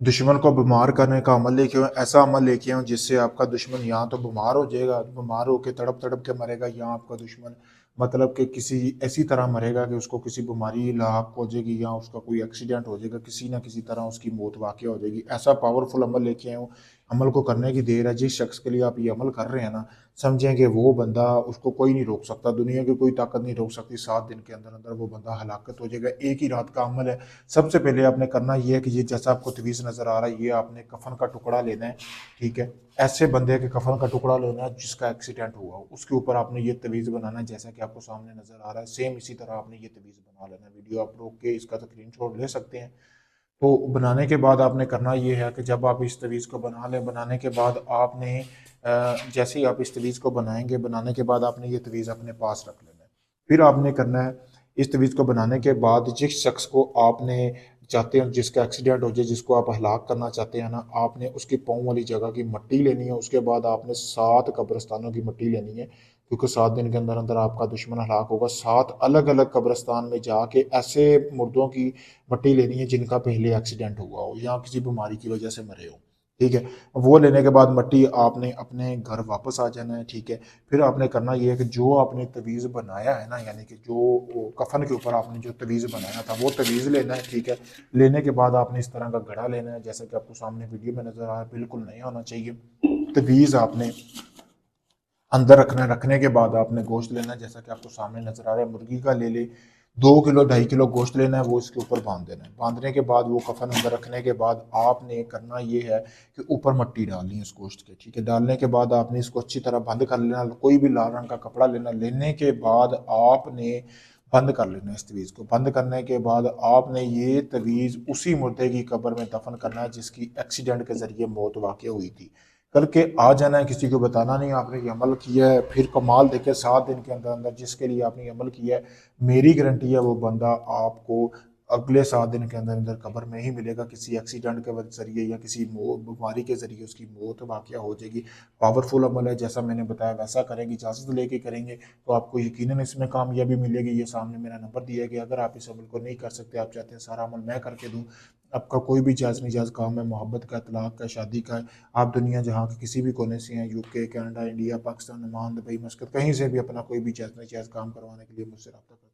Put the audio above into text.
दुश्मन को बीमार करने का अमल लेके आऊँ, ऐसा अमल लेके आऊँ जिससे आपका दुश्मन यहाँ तो बीमार हो जाएगा, बीमार होकर तड़प तड़प के मरेगा, या आपका दुश्मन मतलब कि किसी ऐसी तरह मरेगा कि उसको किसी बीमारी लाक हो जाएगी, या उसका कोई एक्सीडेंट हो जाएगा, किसी ना किसी तरह उसकी मौत वाक़ हो जाएगी। ऐसा पावरफुल अमल लेके आया हूँ। अमल को करने की देर है। जिस शख्स के लिए आप ये अमल कर रहे हैं ना, समझें कि वो बंदा, उसको कोई नहीं रोक सकता, दुनिया की कोई ताकत नहीं रोक सकती। 7 दिन के अंदर अंदर वो बंदा हलाकत हो जाएगा। एक ही रात का अमल है। सबसे पहले आपने करना ये है कि ये जैसा आपको तवीज़ नज़र आ रहा है, ये आपने कफन का टुकड़ा लेना है, ठीक है। ऐसे बंदे के कफन का टुकड़ा लेना है जिसका एक्सीडेंट हुआ हो, उसके ऊपर आपने ये तवीज़ बनाना है जैसा कि आपको सामने नज़र आ रहा है। सेम इसी तरह आपने ये तवीज़ बना लेना है। वीडियो आप रोक के इसका स्क्रीनशॉट ले सकते हैं। तो बनाने के बाद आपने करना ये है कि जब आप इस तवीज़ को बना लें, बनाने के बाद आपने जैसे ही आप इस तवीज़ को बनाएंगे, बनाने के बाद आपने ये तवीज़ अपने पास रख लेना है। फिर आपने करना है, इस तवीज़ को बनाने के बाद जिस शख्स को आपने चाहते हैं जिसका एक्सीडेंट हो जाए, जिसको आप हलाक करना चाहते हैं ना, आपने उसकी पाँव वाली जगह की मिट्टी लेनी है। उसके बाद आपने 7 कब्रिस्तानों की मिट्टी लेनी है, क्योंकि 7 दिन के अंदर अंदर आपका दुश्मन हलाक होगा। 7 अलग अलग कब्रिस्तान में जाके ऐसे मुर्दों की मिट्टी लेनी है जिनका पहले एक्सीडेंट हुआ हो या किसी बीमारी की वजह से मरे हो, ठीक है। वो लेने के बाद मिट्टी आपने अपने घर वापस आ जाना है, ठीक है। फिर आपने करना ये है कि जो आपने तवीज़ बनाया है ना, यानी कि जो कफन के ऊपर आपने जो तवीज़ बनाया था, वो तवीज़ लेना है, ठीक है। लेने के बाद आपने इस तरह का घड़ा लेना है जैसा कि आपको सामने वीडियो में नजर आ रहा है, बिल्कुल नहीं होना चाहिए। तवीज़ आपने अंदर रखना है। रखने के बाद आपने गोश्त लेना है जैसा कि आपको सामने नजर आ रहा है। मुर्गी का ले ले, 2 किलो 2.5 किलो गोश्त लेना है, वो इसके ऊपर बांध देना है। बांधने के बाद वो कफन अंदर रखने के बाद आपने करना ये है कि ऊपर मिट्टी डालनी है इस गोश्त के, ठीक है। डालने के बाद आपने इसको अच्छी तरह बंद कर लेना। कोई भी लाल रंग का कपड़ा लेना। लेने के बाद आपने बंद कर लेना इस तवीज़ को। बंद करने के बाद आपने ये तवीज़ उसी मुर्दे की कब्र में दफन करना है जिसकी एक्सीडेंट के जरिए मौत वाक़ हुई थी। करके आ जाना है, किसी को बताना नहीं आपने ये अमल किया है। फिर कमाल देखे, 7 दिन के अंदर अंदर जिसके लिए आपने ये अमल किया है, मेरी गारंटी है वो बंदा आपको अगले 7 दिन के अंदर अंदर कब्र में ही मिलेगा। किसी एक्सीडेंट के जरिए या किसी बीमारी के जरिए उसकी मौत वाक़या हो जाएगी। पावरफुल अमल है, जैसा मैंने बताया वैसा करेंगे, इजाज़त लेके करेंगे तो आपको यकीनन इसमें कामयाबी मिलेगी। ये सामने मेरा नंबर दिया गया, अगर आप इस अमल को नहीं कर सकते, आप चाहते हैं सारा अमल मैं करके दूँ, आपका कोई भी जायज़ नाजायज़ काम है, मोहब्बत का, तलाक का, शादी का है, आप दुनिया जहाँ के किसी भी कोने से हैं, UK, Canada, India, Pakistan, Oman, Dubai, मस्कत, कहीं से भी अपना कोई भी जायज़ नाजायज़ काम करवाने के लिए मुझसे रब्ता करें।